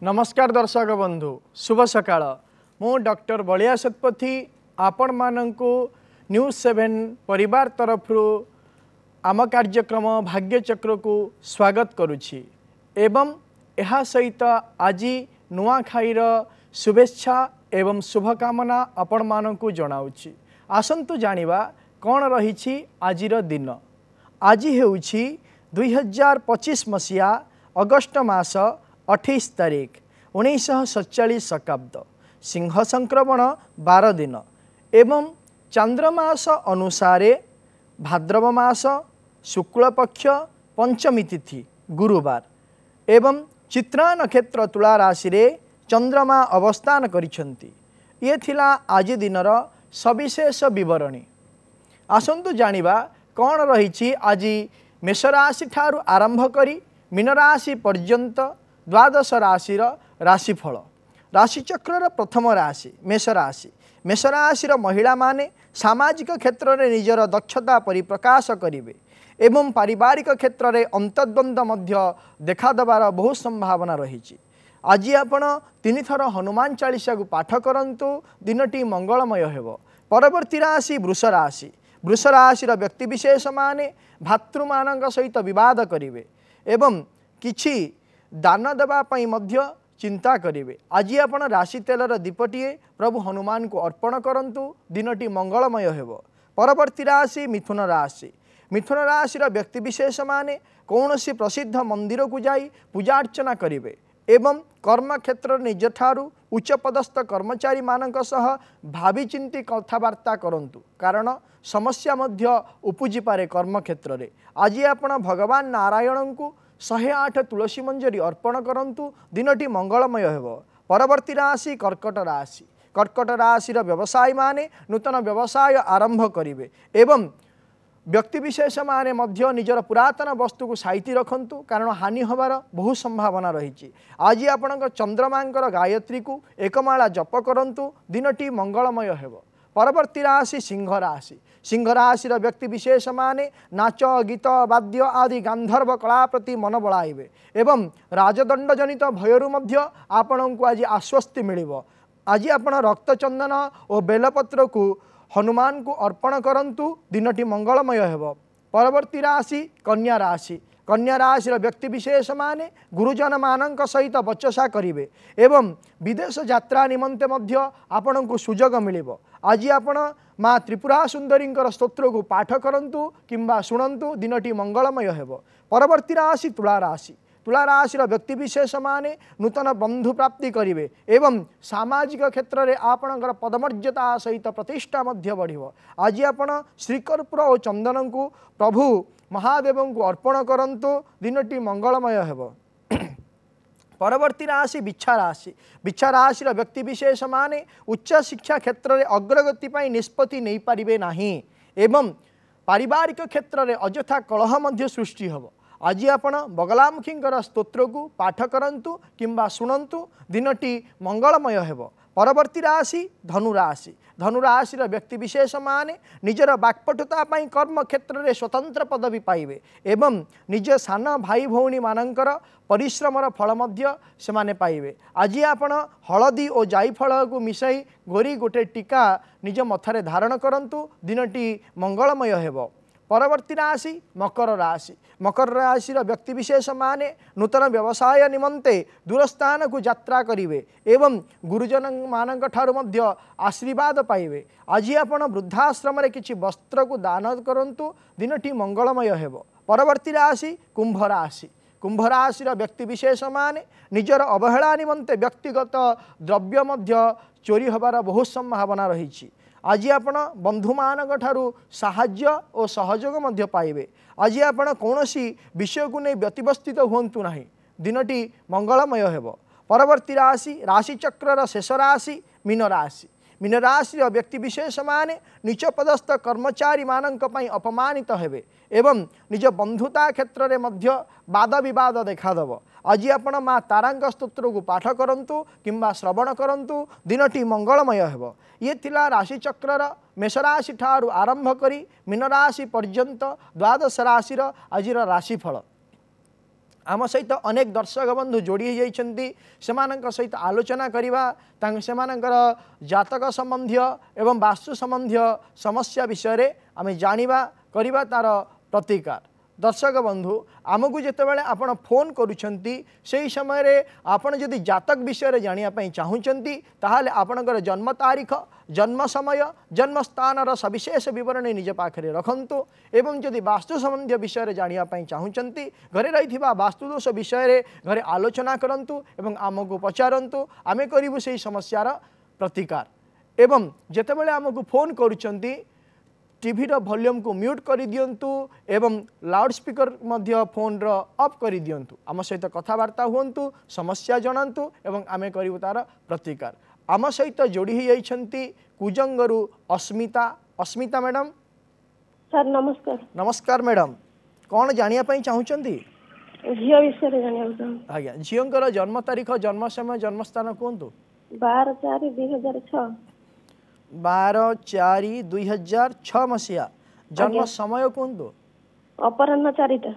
नमस्कार दर्शक बंधु शुभ सकाळ मु डॉक्टर बलिया शतपथी आपण मानंकु न्यूज 7 परिवार तरफ आम कार्यक्रम भाग्यचक्र को स्वागत करुछि एवं यह सहित आज नुआखाईर शुभेच्छा एवं शुभकामना आपण मानंकु जणाउछि। आसंतु जानिबा कौन रही आजिर दिन। आज हेउछि 2025 मसीहा अगस्ट मास 28 तारीख 1947 शकाब्द सिंह संक्रमण 12 दिन एवं चांद्रमास अनुसारे भाद्रव मास शुक्ल पक्ष पंचमी तिथि गुरुवार एवं चित्रा नक्षत्र तुला राशि रे चंद्रमा अवस्थान करिछंती। ये थिला आज दिनर सविशेष विवरणी। आसंतु जानिबा कौन रही आज मेष राशि ठारू आरंभ करी मीन राशि पर्यंत द्वादश राशि राशिफल। राशिचक्र प्रथम राशि मेष राशि। मेष राशि महिला माने सामाजिक क्षेत्र में निजर दक्षता परिप्रकाश करेंगे एवं पारिवारिक क्षेत्र में अंतर्द्वंद मध्य देखादेवार बहुत संभावना रही। आज आपण 3 थर हनुमान चालीसा को पाठ करंतु दिनटी मंगलमय हेबो। परवर्ती राशि वृष राशि। वृष राशि व्यक्तिविशेष माने भातृमान सहित विवाद करेंगे एवं किछि दान देवा पई मध्य चिंता करेंगे। आज आपण राशि तेलर दीपटीए प्रभु हनुमान को अर्पण करंतु दिनटी मंगलमय हेबो। परवर्ती राशि मिथुन राशि। मिथुन राशि व्यक्तिविशेष माने कौनसी प्रसिद्ध मंदिर को जाई पूजा अर्चना करेंगे एवं कर्म क्षेत्र निज ठारू उच्च पदस्थ कर्मचारी मानक सह भावी चिंती कथबार्ता करंतु कारण समस्या मध्य उपजी पारे कर्म क्षेत्र में। आज आपण भगवान नारायण को 108 तुलसी मंजरी अर्पण करंतु दिनटी मंगलमय हेबो। परवर्ती राशि कर्कट राशि। कर्कट राशि व्यवसायी माने नूतन व्यवसाय आरंभ करेंगे एवं व्यक्तिविशेष माने मध्य निजर पुरातन वस्तु को साइती रखंतु कारण हानि होबार बहुत संभावना रही। आज आपण चंद्रमांकर गायत्री को एकमाला जप करंतु दिनटी मंगलमय हेबो। परवर्ती राशि सिंह राशि। सिंह राशि व्यक्तिविशेष माने नाच गीत वाद्य आदि गांधर्व कला प्रति मन बड़ाइबे एवं राजदंड जनित भयरु मध्य आपण को आज आश्वस्ति मिलिबो। आज आपण रक्तचंदन और बेलपत्र को हनुमान को अर्पण करंतु दिनटी मंगलमय हेबो। परवर्ती राशि कन्या राशि। कन्या राशि व्यक्तिविशेष माने गुरुजन मानक सहित बचसा करिवे एवं विदेश यात्रा निमंते मध्य आपण को सुजोग मिलिबो। आज आपण माँ त्रिपुरा सुंदरी स्तोत्र को पाठ करंतु किंबा शुणंतु दिनटी मंगलमय हेबो। परवर्ती राशि तुला राशि। तुला राशि व्यक्तिविशेष माने नूतन बंधु प्राप्ति करिवे एवं सामाजिक क्षेत्र में आपणकर पदमर्यादा सहित प्रतिष्ठा मध्य बढ़िबो। आज आपण श्रीकर्पूर और चंदन को प्रभु महादेव को अर्पण करंतु दिनटी मंगलमय हेबो। परवर्ती राशि बिच्छा राशि। बिच्छा राशि व्यक्तिविशेष माने उच्च शिक्षा क्षेत्र में अग्रगति पाई निष्पत्ति नहीं पारिबे नाही एवं पारिवारिक क्षेत्र में अजथा कलह मध्य सृष्टि हेबो। आज आपण बगलामुखी स्तोत्र को पाठ करंतु किंबा शुणंतु दिनटी मंगलमय हेबो। परवर्ती राशि धनुराशि। धनुराशि व्यक्तिविशेष माने निजर बाक्पटुता पाई कर्म क्षेत्र में स्वतंत्र पदवी पाइबे एवं निज सान भाई भौणी मानकर परिश्रमर फल मध्य सेमाने पाइबे। आज आपण हलदी और जायफल को मिसाई गोरी गोटे टीका निज मथारे धारण करंतु दिनटी मंगलमय हेबो। परवर्ती राशि मकर राशि। मकर राशि व्यक्तिविशेष माने नूतन व्यवसाय निमंते दूरस्थान को यात्रा करिवे एवं गुरुजन मानक ठारू मध्य आशीर्वाद पाइबे। आज आपण वृद्धाश्रम रे किछि वस्त्र को दान करंतु दिनटी मंगलमय हेबो। परवर्ती राशि कुंभ राशि। कुंभ राशि व्यक्तिविशेष माने निजर अवहेला निमंते व्यक्तिगत द्रव्य मध्य चोरी होबार बहुत संभावना रही। आज आपण बंधु मानक ठारू साहाय्य और सहयोग मध्य पाइबे। आज आपण कौनसी विषय को नहीं व्यतिवस्थित हुंतु नाही दिनटी मंगलमय हेबो। परवर्ती राशि राशिचक्र शेष राशि मीन राशि। मीन राशि व्यक्तिविशेष माने नीच पदस्थ कर्मचारी मानक पई अपमानित हेबे एवं निज बंधुता क्षेत्र में मध्य वाद विवाद देखादेव। आज आपण माँ तारांक स्तोत्र को पाठ करंतु किंबा श्रवण करंतु दिनटी मंगलमय हेबो। ये थिला राशिचक्र मेष राशि ठारू आरंभ करी मीन राशि पर्यंत द्वादश राशि आजिर राशिफल। आम सहित अनेक दर्शक बंधु जोड़ी होती सहित आलोचना करवा जातक संबंधी एवं वास्तु संबंधी समस्या विषय आम जानिबा करवा तार प्रतिकार। दर्शक बंधु आमको जितेबाला आपण फोन करुँच से समय रे आपण जदि जातक विषय जानापी चाहूँगी ताहले आपणकर जन्म तारीख जन्म समय जन्म स्थान सविशेष विवरण निज पाखे रखंतु एवं जदि वास्तु संबंधी विषय जानापी चाहूँगी घरे रही वास्तुदोष विषय घरे आलोचना करंतु एवं आमको पचारंतु आमे करिबु से समस्यार प्रतिकार। एवं जितेबाला आमको फोन करुँच टीवी रो वॉल्यूम को म्यूट कर दियंतु एवं लाउड स्पीकर मध्य फोन रो ऑफ कर दियंतु आम सहित कथबार्ता हुंतु समस्या जनांतु एवं आमे करिवु तार प्रतिकार। आम सहित जोड़ी ही जाइछंती कुजंगरु अस्मिता। अस्मिता मैडम सर नमस्कार। नमस्कार मैडम कौन जानिया पई चाहुचंती? झियो विषय जानिया चाहूँ। आज्ञा झियोंकर जन्म तारीख जन्म समय जन्म स्थान कहतु। 12/4/2006। 12/4/2006 मसीहा। जन्म समय कहतु। अपराह्न 4टा।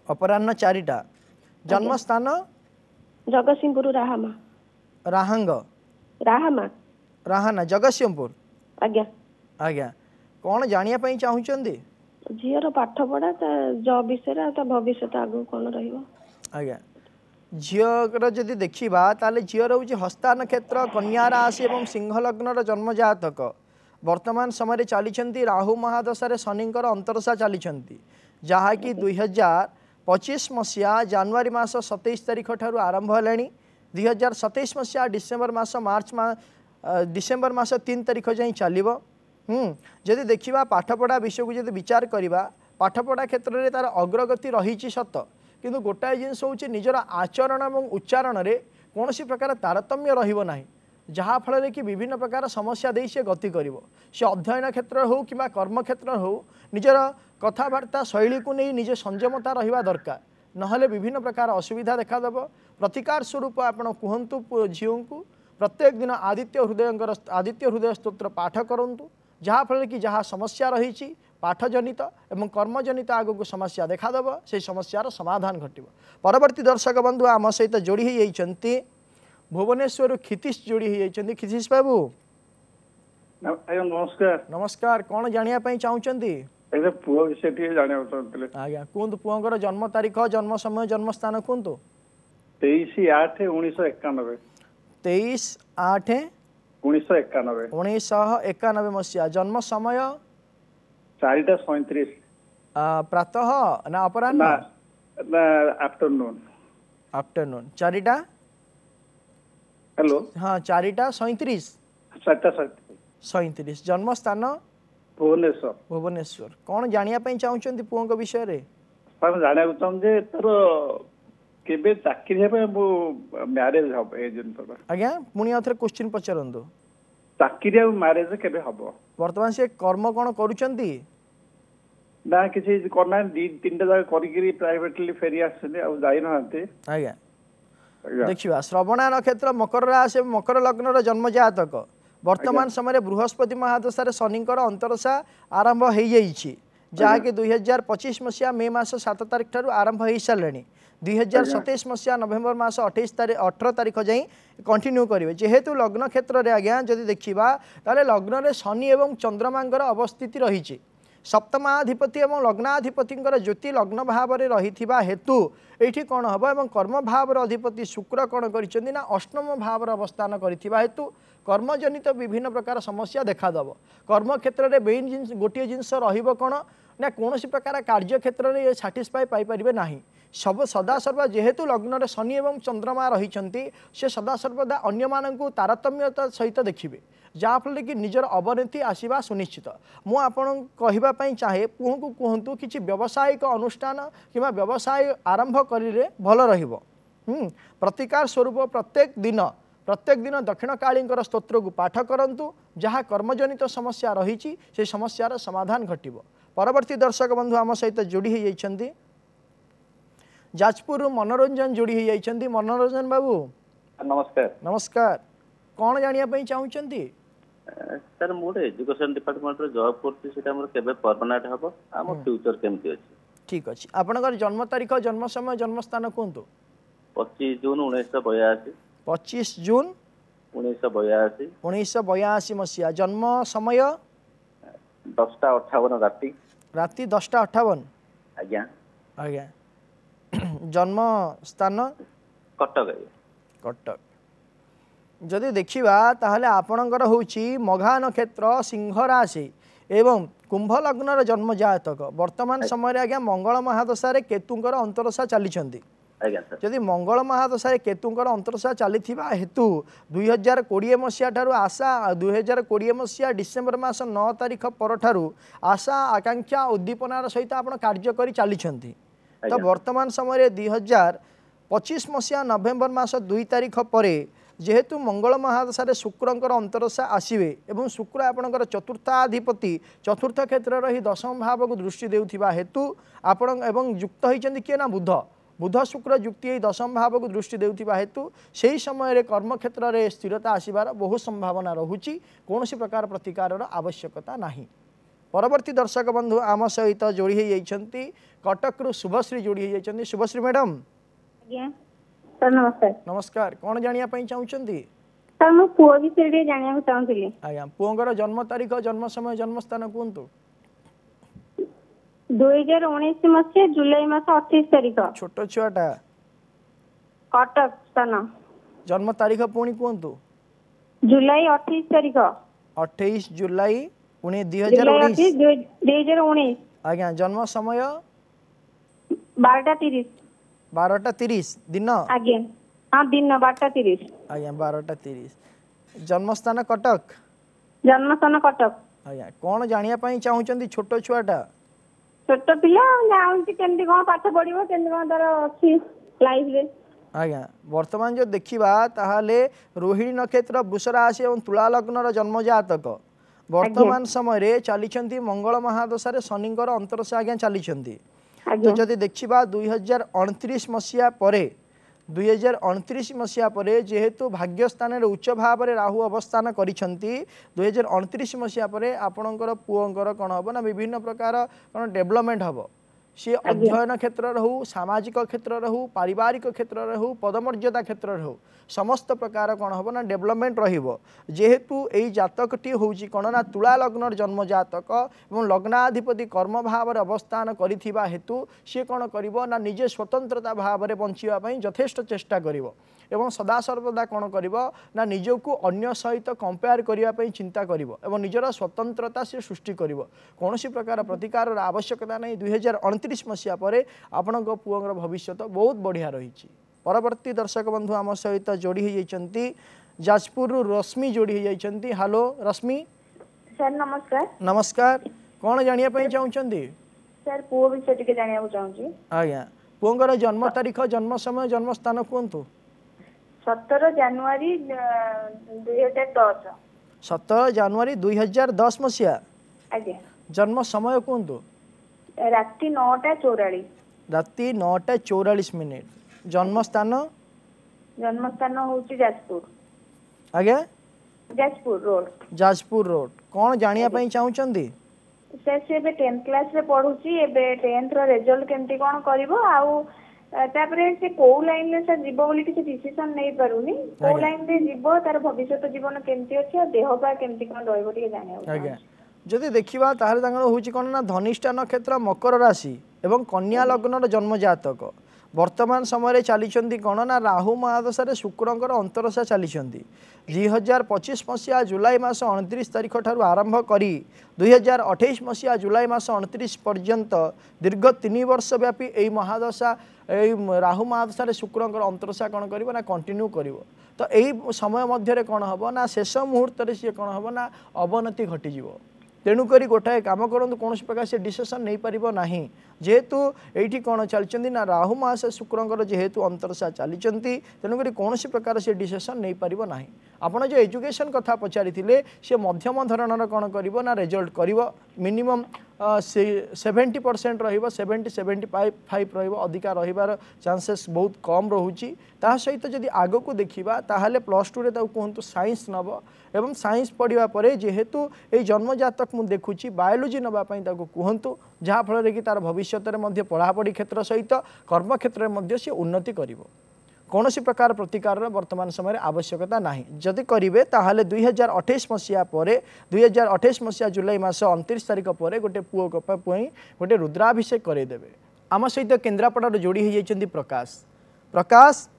अपराह्न 4टा। जन्म स्थान जगतसिंहपुर राहामा। राहांग राहामा राहाना जगतसिंहपुर। आज्ञा आज्ञा कौन जानिया पई चाहुचंदी? झियर पाठ पढ़ा जॉब विषय भविष्य आगु कौन रहिबो। आज्ञा झीर जदि देखा ताले झीर हूँ हस्ता नक्षत्र कन्या राशि एवं सिंह लग्नर जन्म जातक वर्तमान समय चली राहु महादशा शनिंकर अंतरसा चली जहाँकि 2025 मसीहा जनवरी मास 27 तारीख ठारू आरंभ है 2027 मसीहा डिसेम्बर मास 3 तारीख जाए चलो। जदि देखा पाठपढ़ा विषय को जब विचार करवा पाठपढ़ा क्षेत्र में तार अग्रगति रही सत किंतु गोटाए जिनस हूँ निजर आचरण और उच्चारण में कौन प्रकार तारतम्य रहा जहाँफल कि विभिन्न प्रकार समस्या दे सी गति कर अध्ययन क्षेत्र हो कि कर्म क्षेत्र हो निजर कथबार्ता शैली को नहीं निजे संयमता रहा दरकार नहले विभिन्न प्रकार असुविधा देखादेव। प्रतिकार स्वरूप आपण कहतु झीओं को प्रत्येक दिन आदित्य हृदय स्तोत्र पाठ करूँ जहाँफल कि जहाँ समस्या रही पाठजनित एवं कर्मजनित आगक समस्या देखादेव से समस्यार समाधान घटव। परवर्ती दर्शक बंधु आम सहित जोड़ी होती भुवनेश्वर क्षितिश जोड़ी होती। क्षितिश बाबू नमस्कार। नमस्कार कौन जानापी चाहूँगी? पुओ विषय जाना आज्ञा कहतु पुओर जन्म तारीख जन्म समय जन्म स्थान कहतु। 23/8/1991। 23/8/1991 मसीहा। जन्म समय 4:37। प्रातः ना अपराह्न? आफ्टरनून। आफ्टरनून 4टा। हेलो हाँ 4:37। 4:37। जन्म स्थान भुवनेश्वर। भुवनेश्वर कौन जानापी चाहूँगी पुओं विषय रे? सर जाना चाहूँ तार केबे चाकरी मैरेज हम ए जिन आज्ञा पुणी आउ थे क्वेश्चन पचारतु चाकरी आ मैरेज केबे हम वर्तमान से कर्म कौन करुँच ना किसी करना 2-3टा जगह करी प्राइवेटली फेरी आसछे आ जाई नहांते। आज्ञा देखिबा श्रवणा नक्षत्र मकर राशि मकर लग्नर जन्म जातक वर्तमान समय बृहस्पति महादशा शनिंकर अंतरसा आरंभ हो जाइए जहाँकि 2025 मसीहा मे मास 7 तारीख ठारू आरंभ हो सारे 2027 मसीहा नवेम्बर मास 18 तारीख जाए कंटिन्यू करेंगे जेहेतु लग्न क्षेत्र में आज्ञा जदि देखा ताले लग्न में शनि एवं चंद्रमांकर अवस्थिति रही सप्तमाधिपति और लग्नाधिपति ज्योति लग्न भाव में रही हेतु ये कौन हम एवं कर्म भाव अधिपति शुक्र कौन कर अष्टम भाव अवस्थान करथिबा हेतु कर्मजनित विभिन्न प्रकार समस्या देखादेव। कर्म क्षेत्र में मेन गोटे जिनस कौन ना कौन प्रकार कार्य क्षेत्र में साटिस्फाई पाइपर ना सब सदासर्वा जेहेतु लग्न में शनि एवं चंद्रमा रही से सदासर्वदा अन्य तारतम्यता सहित देखिए जहाँफल कि निजर अवनति आसवा सुनिश्चित। मुझे चाहे पुह को कहतु कि व्यावसायिक अनुष्ठान कि व्यवसाय आरंभ करें भल प्रतिकार स्वरूप प्रत्येक दिन दक्षिण काली स्तोत्र को पाठ करंतु जहाँ कर्मजनित समस्या रही से समस्यार समाधान घटव। परवर्ती दर्शक बंधु आम सहित जोड़ी होती जाजपुर मनोरंजन जोड़ी होती। मनोरंजन बाबू नमस्कार। नमस्कार कौन जानापी चाहूँगी? सर मोर एजुकेशन डिपार्टमेंट रे जॉब करती सेटा मोर केबे परमानेंट हबो आ मोर फ्यूचर केमती अछि? ठीक अच्छे आपणकर जन्म तारीख जन्म समय जन्म स्थान कहतु 25 जून 1982 25 जून 1982 1982 मसीहा जन्म समय 10:58 राति राति 10:58 आज्ञा आज्ञा जन्म स्थान कटक कटक जदि देखा ताहले आपणकर होची मघा नक्षत्र सिंह राशि एवं कुंभ लग्नर जन्म जातक वर्तमान समय आज्ञा मंगल महादशा केतुंकर अंतरदशा चली आज्ञा सर जदि मंगल महादशा केतुंकर अंतरदशा चली हेतु 2020 मसीहा ठारू आशा 2020 मसीहा डिसेम्बर मास 9 तारिख पर ठारू आशा आकांक्षा उद्दीपनार सहित आपण कार्य करी चली तो वर्तमान समय 2025 मसीहा नवेम्बर मास 2 तारिख पर जेहेतु मंगल महादशा शुक्रंकर अंतरदशा आसवे एवं शुक्र आपणकर चतुर्थाधिपति चतुर्थ क्षेत्र रही दशम भाव को दृष्टि देउथिबा हेतु आपण एवं युक्त होइचंदी किए ना बुध बुध शुक्र युक्ति दशम भाव को दृष्टि देउथिबा हेतु सेही समय कर्म क्षेत्र में स्थिरता आसीबार बहु संभावना रहुची कौनसी प्रकार प्रतिकार आवश्यकता नहीं। परवर्ती दर्शक बंधु आम सहित जोड़ी होती कटक रु शुभश्री जोड़ी होती शुभश्री मैडम सर नमस्कार नमस्कार कौन जानिया पई चाहुचंदी सर मो पुओ विषय जानिया चाहूली आज्ञा पुओंगर जन्म तारीख जन्म समय जन्म स्थान कहतु 2019 मसीहा जुलाई मास 28 तारिख छोट छुआटा कटक स्थान जन्म तारीख पुणी कहतु जुलाई 28 तारिख 28 जुलाई 2019 आज्ञा जन्म समय 12:30 12:30 दिन आज्ञा हाँ दिन 12:30 आज्ञा 12:30 जन्म स्थान कटक जन्म स्थान कटक आज्ञा कौन जानिया पई चाहुचंदी छोट छुआटा छोट पिला जाउंती केमती कोन पाठ पढिबो केमती कोन तार अछि लाइफ रे आज्ञा वर्तमान जो देखिबा ताहाले रोहिणी नक्षत्र वृष राशि एवं तुला लग्नर जन्म जातक वर्तमान समय रे चली मंगल महादशा शनिंकर अंतरदशा आज्ञा चली तो जदि देखिबा 2029 मसीहा परे 2029 मसीहा परे जेहेतु भाग्यस्थान उच्च भाव में राहु अवस्थान करिसेंती 2029 मसीहा परे आपणकर पुओंकर कौन हम ना विभिन्न प्रकार कौन डेवलपमेंट हम सी अध्ययन क्षेत्र रहू सामाजिक क्षेत्र रहू पारिवारिक क्षेत्र रहू पदमर्यादा क्षेत्र रहू समस्त प्रकार कौन हम ना डेवलपमेंट रहिबो जेहेतु यही जातकटी होउची कौन ना तुला लग्नर जन्म जातक एवं लग्नाधिपति कर्म भाव में अवस्थान करिथिबा हेतु सी कौन करिवो ना निजे स्वतंत्रता भाव में बंचिबा पई यथेष्ट चेष्टा करिवो एवं सदा सर्वदा कौन करिवो ना निजको अन्य सहित कंपेयर करिया पई चिंता करिवो एवं निजर स्वतंत्रता से सृष्टि करिवो कोनोसी प्रकार प्रतिकार आवश्यकता नहीं 2029 मसीहा पर आपणक पुओंर भविष्य बहुत बढ़िया रही। परवर्ती दर्शक बंधु आम सहित जोड़ी होती जाजपुर रश्मि जोड़ी होती हेलो रश्मि सर नमस्कार नमस्कार कौन जानिया पई चाहुचंदी सर पुओ विषय टिके जानिया चाहूची आज्ञा पुओंगर जन्म तारीख जन्म समय जन्म स्थान कहतु 17 जनवरी 2010 17 जनवरी 2010 मसीहा आज्ञा जन्म समय कहतु राति 9:44 राति 9:44 जन्म स्थान होची जाजपुर आज्ञा जाजपुर रोड कौन जानिया पई चाहुचंदी सर से 10th क्लास रे पढुची एबे 10th रो रिजल्ट केमती कोन करबो आउ तापरे से को लाइन ले सर जीवो बोली किसी डिसीजन नहीं पारुनी को लाइन रे जीवो तार भविष्यत जीवन केमती अछि आ देह पा केमती कोन रहइबो टिके जानिया आज्ञा जदि देखिबा ताहले तांगर होची कोन ना धनिष्ठा नक्षत्र मकर राशि एवं कन्या लग्नर जन्म जातक वर्तमान समय चली कौन ना राहु महादशा शुक्रंकर अंतरदशा चली 2025 मसीहा जुलाई मास 29 तारिख ठारू आरंभ करी 2028 मसीहा जुलाई मास 29 पर्यंत दीर्घ 3 वर्ष व्यापी यही महादशा राहु महादशा शुक्रंकर अंतरदशा कौन कर ना कंटिन्यू कर तो यही समय मध्य कौन हम ना शेष मुहूर्त सी कौन हम ना अवनति घटीज तेणुक गोटाए कम करूँ कौन प्रकार से डिसीजन नहीं पार ना जेहेतु ये कौन चलती ना राहु मास शुक्रंकर जेहेतु अंतरदशा चली तेणुक कौन प्रकार से डिसीजन नहीं पार ना आपड़ जो एजुकेशन कथा पचारि सी मध्यम धरणर कौन कर ना रिजल्ट कर मिनिमम 70% रहिबो 70-75 रहिबो अधिका रहिबार चांसेस बहुत कम रहुची ता सहित जदि आगो को देखिबा ताहाले +2 रे ताऊ कहंतु साइंस नबो एवं साइंस पढ़िबा परे जेहेतु ए जन्मजातक मु देखुची बायोलॉजी नबा पई ताको कहंतु जहा फल रे कि तार भविष्यत रे मध्ये पढ़ापढ़ी क्षेत्र सहित कर्म क्षेत्र रे मध्ये से उन्नति करिवो कौन सी प्रकार प्रतिकार वर्तमान समय आवश्यकता ना जदि करेंगे ताहले 2028 मसीहा पर 2028 मसीहा जुलाई मास 29 तारिख पर गोटे पुओ गोटे रुद्राभिषेक करदेवे आम सहित केन्द्रापड़ा जोड़ी हो प्रकाश प्रकाश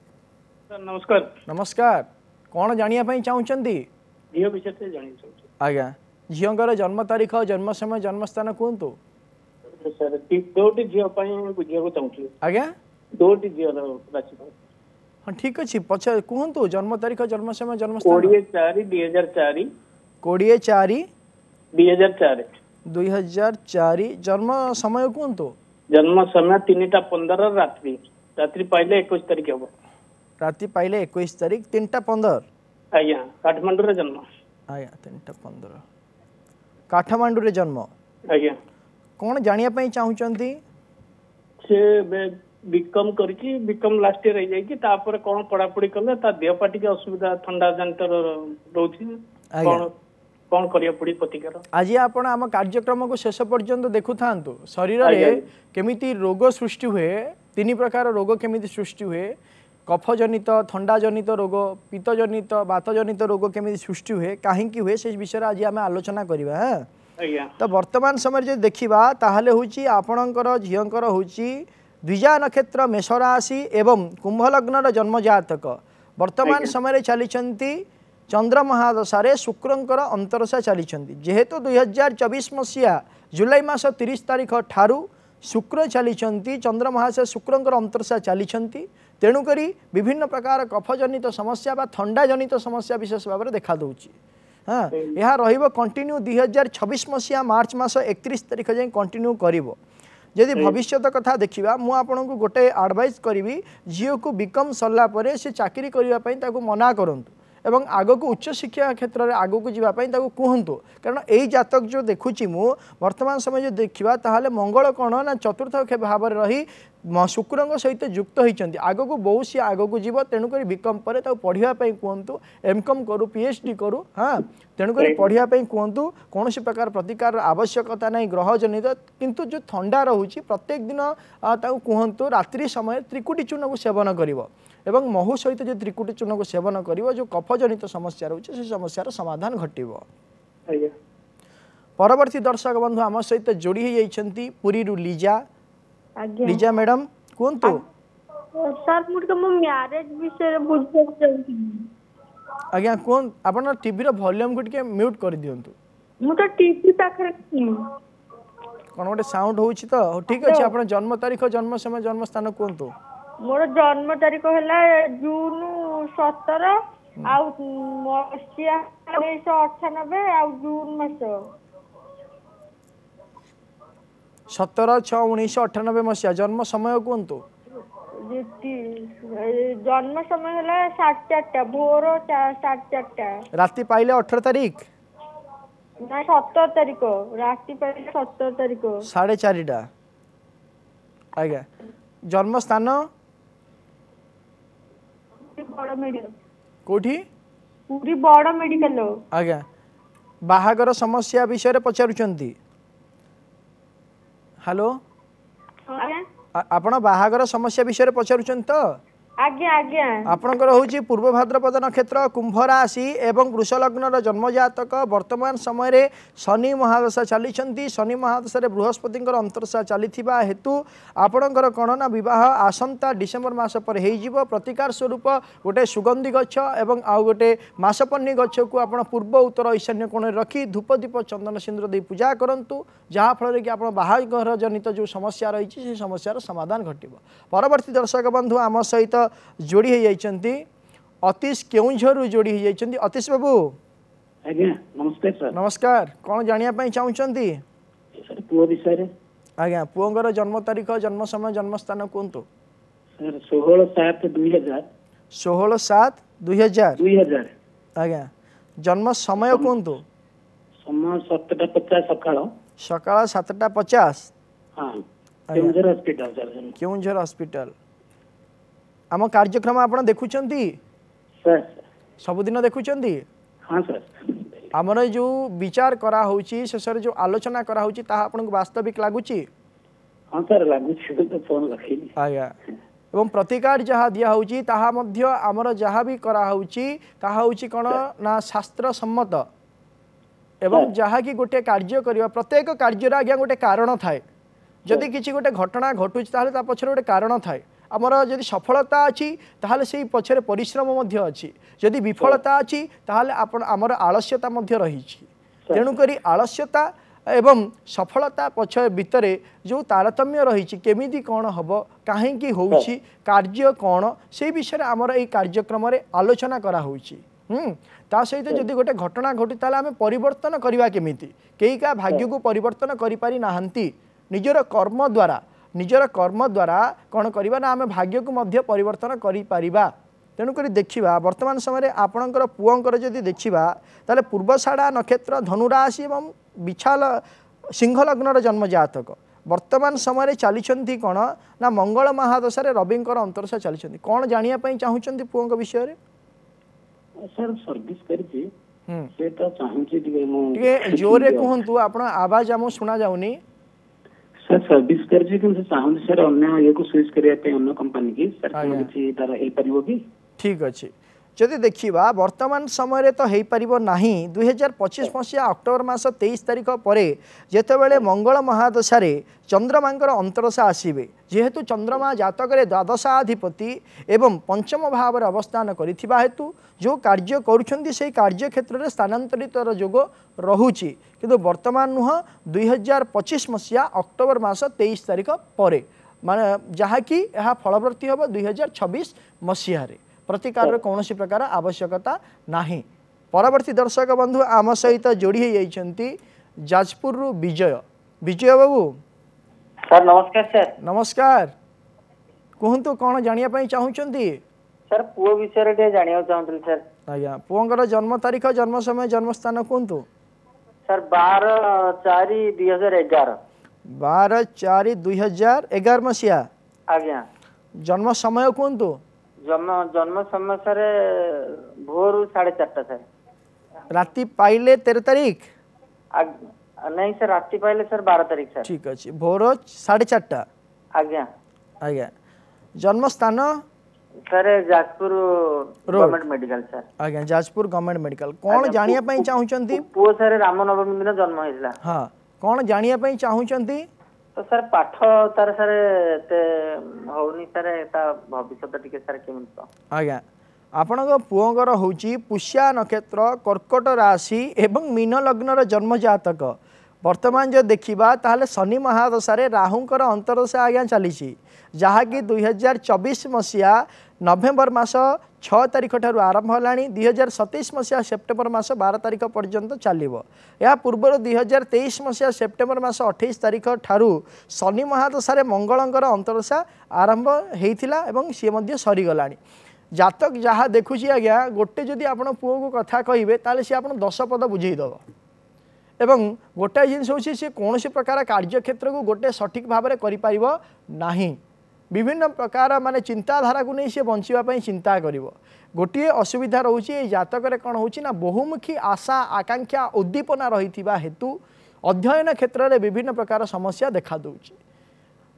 नमस्कार नमस्कार कौन जानापी चाहते झील विषय से जानी आज्ञा झीर जन्म तारीख जन्म समय जन्मस्थान कहतु सर दोटी झील बुझा चाहूँ आज्ञा दोटी झील राशि हाँ ठीक अच्छे पचे कहतु जन्म तारीख जन्म समय जन्मस्थान 20/4/2004 20/4/2004 2004 जन्म समय कहतु जन्म समय 3:15 रात्रि पाइले 21 तारिख हम राति पाइले 21 तारिख 3:15 आज्ञा काठमांडू रे जन्म आज्ञा 3:15 काठमांडू रे जन्म आज्ञा कौन जानिया चाहूँगी से बीकॉम करके बीकॉम लास्ट ईयर रह जाइए तापर कौन पढ़ापढ़ी कले ता देह पाटी के असुविधा ठंडा जनित रोची कौन कौन करिया पड़ी प्रतिकार आज आपण आम कार्यक्रम को शेष पर्यंत देखु थांतु शरीर रे केमिति रोग सृष्टि हुए तीन प्रकार रोग केमिति सृष्टि हुए कफ जनित ठंडा जनित रोग पित्त जनित वात जनित रोग केमिति सृष्टि हुए कहीं हुए से विषय आज आम आलोचना करवा हाँ तो वर्तमान समय जो देखा ताहले होची आपणकर झींकर होची द्विजा नक्षत्र मेष राशि एवं कुंभ लग्न जन्म जातक वर्तमान समय चली चंद्र महादशा शुक्रंकर अंतरशा चली जेहेतु 2024 मसीहा जुलाई मास 30 तारिख ठारू शुक्र चली चंद्र महादशा शुक्रंकर अंतरशा चली तेणुक विभिन्न प्रकार कफजनित समस्या बा ठंडा जनित समस्या विशेष भाव में देखा दूची हाँ यह रहिबो कंटिन्यू 2026 मसीहा मार्च मास 31 तारिख जाए कंटिन्यू करिवो यदि भविष्य कथा देखा मुझे गोटे एडवाइस करी झील को बीकॉम सरला से चाकरी करने मना करूँ एवं आग को उच्च शिक्षा क्षेत्र में आग को जावाई कहतु कारण यही जातक जो देखुची मु वर्तमान समय जो देखा ताहले मंगल कौन ना चतुर्थ भाव में रही शुक्र सहित युक्त होती आग को बहुत सी आग को जीव तेणुक बीकॉम पर पढ़ाई कहतु एमकॉम करू पीएचडी करू हाँ तेणुक पढ़ाई कहतु कौन प्रकार प्रतिकार आवश्यकता नहीं ग्रह जनित किंतु जो ठंडा रोचे प्रत्येक दिन कहतु रात्रि समय त्रिकुटी चूर्ण को सेवन कर एवं महू सहित जो त्रिकुटी चूर्ण को सेवन कर जो कफ जनित समस्या रोचे से समस्यार समाधान घटिव परवर्ती दर्शक बंधु आम सहित जोड़ी होती पुरी लीजा लीजा मैडम कहतु सर मुझे मो मैरिज विषय बुझे आज्ञा कौन आपन टीवी रो वॉल्यूम को टिके म्यूट कर दियंतु मु तो टीवी पाखरे कोन गोटे साउंड होउछि तो ठीक अछि आपन जन्म तारीख जन्म समय जन्म स्थान कहतु मोर जन्म तारीख है जून 17 आउ मसीहा 1998 आउ जून मास 17/6/1998 मसीहा जन्म समय कहतु जन्म समय है 4:30 भोर 4:30 राति पाइले 18 तारीख ना 17 तारीख राति पाइले 17 तारीख 4:30 आज्ञा जन्म स्थान बड़ मेडिकल कोठी पूरी बड़ मेडिकल आज्ञा बाहागर समस्या विषय रे पचारुचंती हेलो आपण बाहागर समस्या विषय रे पचारुचंत तो आज्ञा आज्ञा आपणकर होची पूर्व भाद्रपद नक्षत्र कुंभ राशि एवं वृष लग्न जन्म जातक वर्तमान समय रे शनि महादशा चली शनि महादशा रे बृहस्पति अंतरशा चली हेतु आपणकर कौन ना बह आसंता डिसेम्बर मास पर हो प्रतिकार स्वरूप गोटे सुगंधि गछ एवं आउ गोटे मासपन्नी गछ को आप पूर्व उत्तर ईशान्य कोण रखी धूप दीप चंदन सिंदूर दे पूजा करूँ जहाँफल कि आप बाहाघर जनित जो समस्या रही है समस्यार समाधान घट परवर्ती दर्शक बंधु आम सहित जोड़ी हो जाती अतीश केउझर जोड़ी हो जाती अतीश बाबू आज्ञा नमस्कार सर नमस्कार कौन जानिया चाहते सर पुओ विषय आज्ञा पुओंगर जन्म तारीख जन्म समय जन्म स्थान कहतु सर 16/7/2000 16/7/2000 आज्ञा जन्म समय कहतु समय 7:50 सकाळ सकाळ 7:50 हाँ Keonjhar hospital sir Keonjhar hospital आम कार्यक्रम आपण देखुचंती सर सबुदिन देखुचंती हाँ सर आमर जो विचार करा होची शेषर जो आलोचना करा होची ताहा आपन वास्तविक लागुची हाँ सर लागू तो फोन रखिनी आज्ञा एवं प्रतिकार जहाँ दिया होची ताहा मध्य आमर जहाँ भी करा होची ताहा होची कोन ना शास्त्र सम्मत एवं जहाँ की गोटे कार्य करिवा प्रत्येक कार्य आज्ञा गोटे कारण थाए जदि किसी गोटे घटना घटुची ताहले ता पछरे गोटे कारण थाए आमर जदि सफलता अच्छी ताहले से पछरे परिश्रम मध्य अच्छी जदि विफलता अच्छी ताहले आपण आमर आलस्यता मध्य रहिछि तेणु करी आलस्यता एवं सफलता पछ भितरे जो तारतम्य रही केमिति कौन हम कहीं होउछि कार्य कौन से विषय आमर এই कार्यक्रम रे आलोचना करा होउछि ता सहित जदि गोटे घटना घटी ताले आमे परिवर्तन करबा केमिति केई का भाग्य को परिवर्तन करि पारि नाहंती निजर कर्म द्वारा कौन करबा ना आमे भाग्य को मध्य परिवर्तन करि पारिबा तेणु करी देखिबा वर्तमान समय आपणकर पुओंकर जदि देखिबा ताले पूर्वषाढ़ा नक्षत्र धनुराशि एवं विशाल सिंह लग्नर जन्म जातक वर्तमान समय चली कौन ना मंगल महादशा रविंकर अंतरशा चली कौन जानिया पई चाहुचंती पुओंक विषय रे सर सर्विस करछि से तो चाहुछि टिके जोरे कहंतु आपण आवाज हमो सुना जाउनी सर सर्विस करछि कि चाहुछि सर अन्य ये को स्विच करिया पे अन्य कंपनी की सर किछि तार ए परिबो की ठीक अच्छे जदि देखा वर्तमान समय तो हो पार ना 2025 मसीहा अक्टोबर मास 23 तारिख पर जितेबाला मंगल महादशा चंद्रमांकर अंतरशा आसवे जेहेतु चंद्रमा जातक द्वादशाधिपति एवं पंचम भाव अवस्थान करिथिबा हेतु जो कार्य करुछंती से कार्य क्षेत्र में स्थानांतरित जोग रहुछि किंतु वर्तमान नुह 2025 मसीहा अक्टोबर मास 23 तारिख पर माने जहाँकि यह फलवर्ती हम 2026 मसीह प्रतिकार कौन प्रकार आवश्यकता नाही। परवर्ती दर्शक बंधु आम सहित जोड़ी होती जाजपुर विजय विजय बाबू सर नमस्कार सर नमस्कार कहतु कौन जानिया चाहूँगी सर पुओ विषय टे जानिया चाहूँ सर आज्ञा पुओंकर जन्म तारीख जन्म समय जन्म स्थान कहतु सर 12/4/2011 12/4/2011 मसीहा आज्ञा जन्म समय कहतु जन्म समय सर भोर 4:30 सर राति पाइले 13 तारीख नहीं सर राति पाइले सर 12 तारीख सर ठीक अच्छे भोर 4:30 आज्ञा आज्ञा जन्म स्थान sir Jajpur government medical sir आज्ञा जाजपुर गवर्नमेंट मेडिकल कौन जानिया पई चाहूचंती पुओ सर रामनवमी दिन जन्म होइला हां कौन जानिया पई चाहूचंती तो सर पाठ तार सर ते होनी सर ता भविष्य टिके सर केमितो आज्ञा आपणक पुओंकर होची पुष्या नक्षत्र कर्कट राशि एवं मीन लग्नर जन्म जातक वर्तमान जो देखा ताहले शनि महादशा राहुंकर अंतरदशा आज्ञा चली जहाँकि 2024 मसीहा नवेम्बर मास 6 तारिख ठारू आरंभ होलानी 2027 मसीहा सेप्टेम्बर मास 12 तारिख पर्यंत चलिबो या पूर्व 2023 मसीहा सेप्टेम्बर मास 28 तारिख ठारू शनि महादशा मंगलंकर अंतरदशा आरंभ होइथिला एवं सी मध्य सरीगलानी जातक जहाँ देखुची आज्ञा गोटे जदि आपण पुओ को कथा कहिबे ताले सी आपण 10 पद बुझेईदेव एवं गोटे जिनस होची से कौन प्रकार कार्य क्षेत्र को गोटे सठिक भाव में करिपारिबो नाही विभिन्न प्रकार माने चिंताधारा को नहीं सी बंचापी चिंता कर गोटे असुविधा रोचे जातक कौन होना बहुमुखी आशा आकांक्षा उद्दीपना रही हेतु अध्ययन क्षेत्र में विभिन्न प्रकार समस्या देखा दूची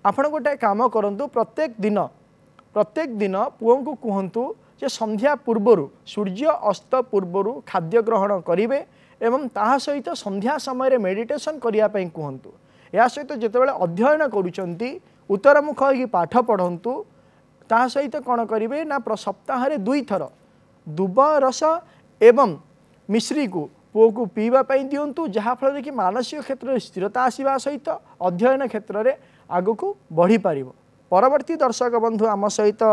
आपण गोटे काम करूँ प्रत्येक दिन पुओं को कहतु जे संध्या पूर्वर सूर्य अस्त पूर्वर खाद्य ग्रहण करेंगे एवं ता सहित संध्या समय मेडिटेशन करने कहतु या सहित जितेबाला अध्ययन करुँच उत्तरमुख हो पाठ पढ़तु ता सहित कौन करेंगे ना सप्ताह 2 थर दुब रस एवं मिश्री को पुओ को पीवाई दिंतु जहाँफल कि मानसिक क्षेत्र में स्थिरता आसवा सहित अध्ययन क्षेत्र में आग को बढ़ी पार। परवर्ती दर्शक बंधु आम सहित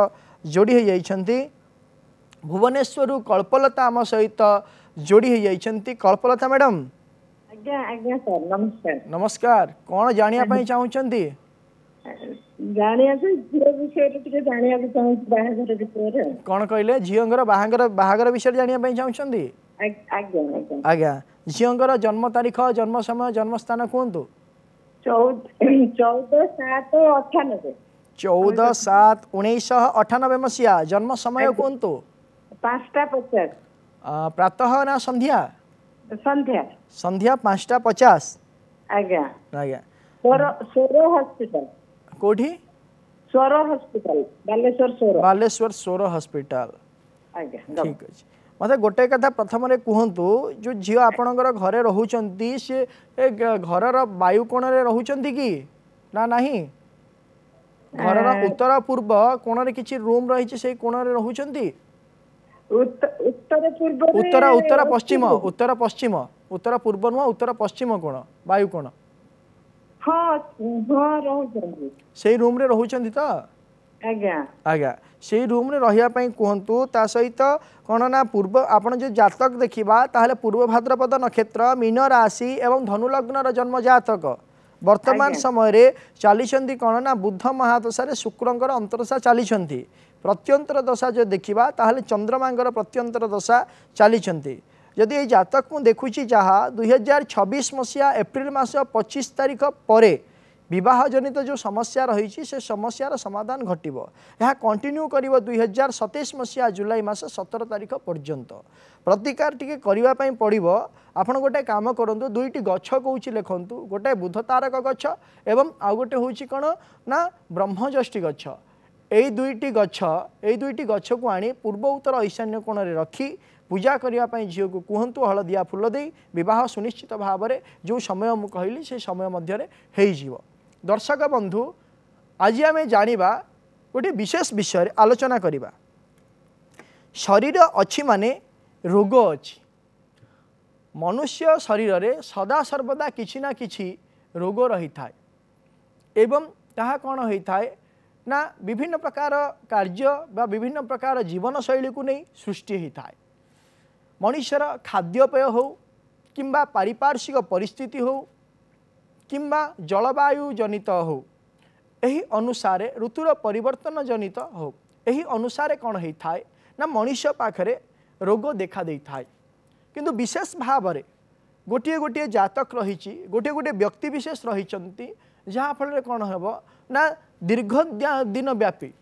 जोड़ी होती भुवनेश्वर कल्पलता आम सहित जोड़ी होती कल्पलता मैडम आज्ञा आज्ञा सर नमस्कार नमस्कार कौन जानिया चाहूँगी जानिया झील विषय जानिया चाहूँ बाहागर विषय कौन कहले झींगर बाहागर विषय जानिया चाहूँगी ଆଜ୍ଞା ଆଜ୍ଞା आज्ञा झीर जन्म तारीख जन्म समय जन्म स्थान कहतु 14/7/98 14/7/1998 मसीहा जन्म समय कहतु 5:50 प्रातः ना संध्या संध्या संध्या 5:50 आज्ञा आज्ञा सोरो हॉस्पिटल कोठी सोरो हॉस्पिटल बालेश्वर सोर हॉस्पिटल आज्ञा ठीक अच्छे मत गोटे कथा प्रथम कहतु जो झी आपणकर घरे रोचंती सी घर वायु कोण रोचंती कि ना नहीं घर उत्तर पूर्व कोण किसी रूम रही से कोण रोचंती उत्तर उत्तर पश्चिम उत्तर पश्चिम उत्तर पूर्व नुह उत्तर पश्चिम कोण वायु कोण हाँ हाँ रहउछंती से रूम रे रोचंती तो आज्ञा आज्ञा से रूम रे रहिया पई कहंतु ता सहित कोन ना पूर्व आपण जो जातक देखिबा ताहले पूर्व भाद्रपद नक्षत्र मीन राशि एवं धनु लग्न र जन्म जातक वर्तमान समय रे चालीचंती कोन ना बुध महादशा रे शुक्रंकर अंतरदशा चालीचंती प्रत्यंतर दशा जो देखिबा ताहले चंद्रमांगर प्रत्यंतर दशा चालीचंती यदि ये जातक मु देखुची जहा 2026 मसीहा एप्रिल मास 25 तारिख परे विवाह जनित जो समस्या रही से समस्यार समाधान घटव यह कंटिन्यू कर 2027 मसीहा जुलाई मास 17 तारिख पर्यंत प्रतिकार टी करने पड़ो आपड़ गोटे कम करूँ दुईटी गछ कौच लिखु गोटे बुध तारक गछ एवं आउ गोटे हूँ कौन ना ब्रह्मज्येष्ठी गछ यही दुईटी गछ को आनी पूर्व उत्तर ईशान्य कोण में रखी पूजा करने झील को कहतु हलदिया फूल दे विवाह सुनिश्चित भाव में जो समय मुझे कहली से समय मध्य हो दर्शक बंधु आज आम जाना गोटे विशेष विषय आलोचना करवा शरीर अच्छी माने रोग अच्छी मनुष्य शरीर रे सदा सर्वदा किछि ना किछि रोग रही था एवं ताहा कौन होता है ना विभिन्न प्रकार कार्य बा विभिन्न प्रकार जीवन शैली को नहीं सृष्टि होता है मनुष्यर खाद्यपेय हो किंबा पारिपार्श्विक परिस्थिति हो किंबा जलवायु जनित हो यही अनुसार ऋतुर परिवर्तन जनित हो यही अनुसार कौन होता है ना मनुष्य पाखरे रोग देखा दे था किंतु विशेष भाव में गोटे गोटे जातक रही गोटे गोटे व्यक्ति विशेष रही जहाँफल कौन हम ना दीर्घ दिन व्यापी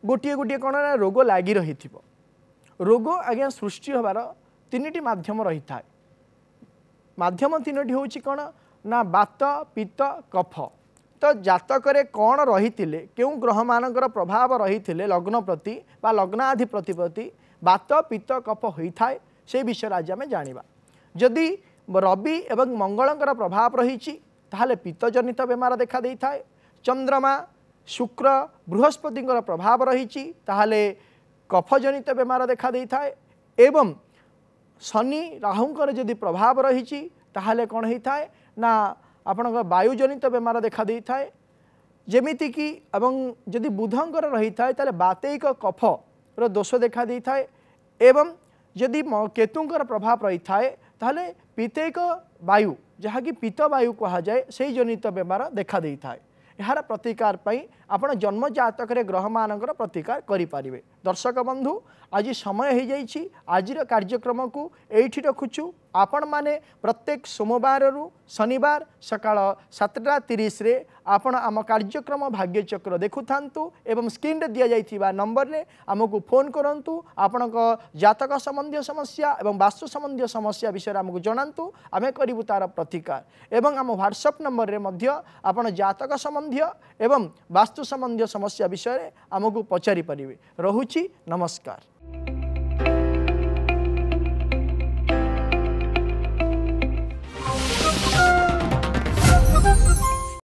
गोटे गोटे कौन ना रोग लगी रही रोग आज्ञा सृष्टि होबार तीन माध्यम रही था माध्यम तीन हूँ कौन ना बात पित्त कफ तो जातक कौन रही क्यों ग्रह मानकर प्रभाव रही लग्न प्रति बा लग्नाधिपति प्रति बात पित्त कफ होता है से विषय आज आम जाना जदि रवि एवं मंगलंकर प्रभाव रही ताहले पित्तजनित बेमार देखा दे था चंद्रमा शुक्र बृहस्पति प्रभाव रही ताहले कफजनित बेमार देखा दे था एवं शनि राहुंकर जदि प्रभाव रही ताहले कौन होता है ना आपण वायुजनित बेमार देखा दे था जमीती कि जदि बुधंकर रही था ताले बातैक कफ दोष देखा दे था एवं जदि केतुंकर प्रभाव रही था ताहले पितैक वायु जहाँकि पीत वायु कहा जाए से जनित बेमार देखा दे था यार प्रतिकार पाई आपण जन्म जातक ग्रह मानकर प्रतिकार करें दर्शक बंधु आज समय हो जाइए आज कार्यक्रम को एठी रखुचु आपण माने प्रत्येक सोमवार रु शनिवार सकाळ 7:30 रे आपण आम कार्यक्रम भाग्यचक्र देखु थांतु एवं स्क्रीन रे दिया जाइथिबा नंबर रे आमको फोन करंतु आपण जातक संबंधी समस्या एवं वास्तु संबंधी समस्या विषय आमको जणांतु आमे करिवु तार प्रतिकार एवं आम व्हाट्सएप नंबर रे मध्य आपण जातक संबंधी एवं वास्तु संबंधी समस्या विषय आमको पचारि परिबे रहुछि नमस्कार।